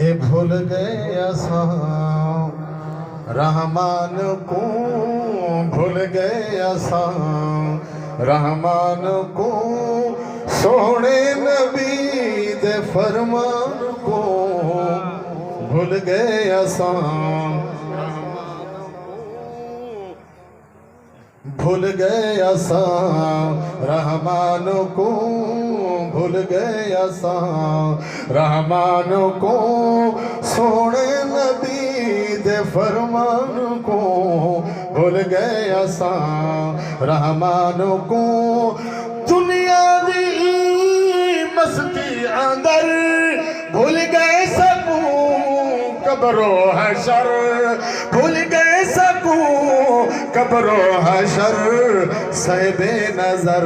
اے بھول گئے اساں رحمان کو، بھول گئے اساں رحمان کو، سونے نبی دے فرمان کو بھول گئے اساں، بھول گئے اساں رحمان کو، بھول گئے اساں رحمان کو، سونے نبی دے فرمان کو بھول گئے اساں رحمان کو، دنیا دی مستی اندر بھول گئے سکوں قبر و حشر، بھول گئے سکوں قبر و حشر، صاحب نظر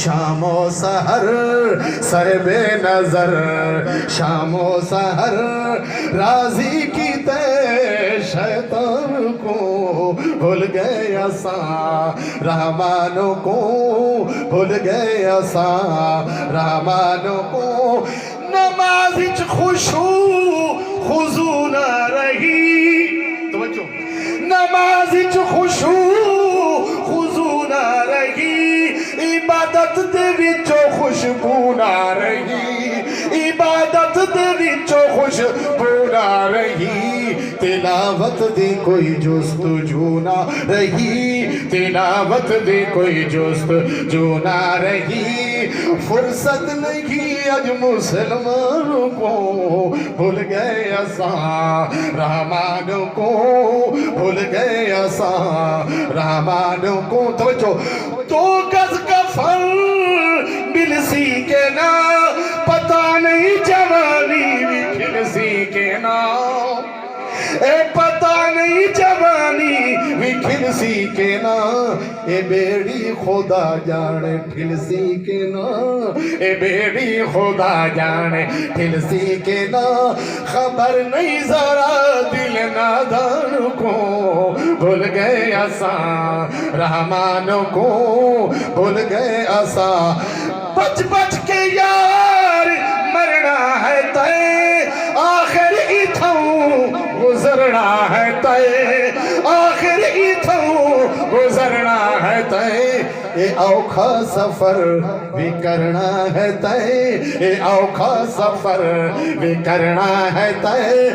شام و سحر، صاحب نظر شام و سحر، راضی کی تے شیطان کو بھول گئے اساں رحمان کو، بھول گئے اساں رحمان کو، نماز وچ خشوع خضوع نہ رہی، توجہ، نماز وچ خشوع خضوع نہ رہی، عبادت دے وچوں خوشبو نہ رہی، عبادت دے وچوں خوشبو نہ رہی، تلاوت دی کوئی جستجو نہ رہی، تلاوت دی کوئی جستجو نہ رہی، فرصت نہیں اج مسلمان کو بھول گئے اساں رحمان کو، بھول گئے اساں رحمان کو، توجہ، دو گز کفن ملسی کے نا، پتہ نہیں جوانی بھی کھلسی کے نا، اے پتہ نہیں جوانی بھی کھلسی کے نا، اے بیڑی خدا جانے ٹھلسی کے نا، اے بیڑی خدا جانے ٹھلسی کے نا، خبر نہیں ذرا دل نادان کو بھول گئے اساں رحمان کو، بھول گئے اساں، بچ بچ کے یار مرنا ہے تے، آخر اتھوں گزرنا ہے تے، آخر اتھوں گزرنا ہے تے، اے اوکھا سفر بھی کرنا ہے تے، اے اوکھا سفر بھی کرنا ہے تے،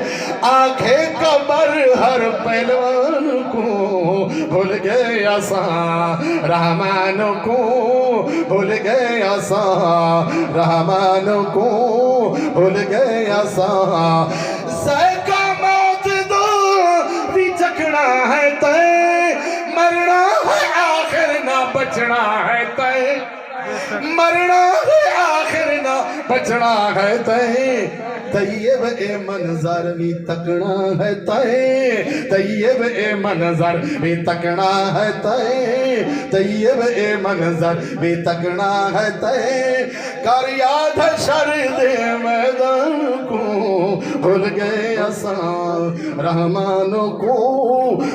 آنکھیں قبر ہر پہلوان کو بھول گئے اساں رحمان کو، بھول گئے اساں رحمان کو، بھول گئے اساں، ذائقہ موت دو بھی چکھنا ہے تے، مرنا ہے آخر نہ بچنا ہے تے، مرنا ہے آخر نہ بچنا ہے تے، طیب اے منظر بھی تکنا ہے تے، طیب اے منظر بھی تکنا ہے تے، طیب اے منظر بھی تکنا ہے تے، کر یاد ہے شرد میدان کو بھول گئے اساں رحمان کو،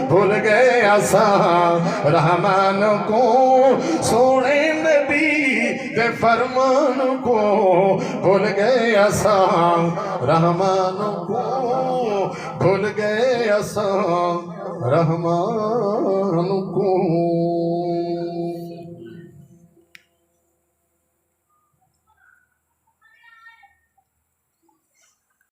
بھول گئے اساں رحمان کو، سونے نبی دے فرمان کو بھول گئے اساں رحمان کو، بھول گئے اساں رحمان کو۔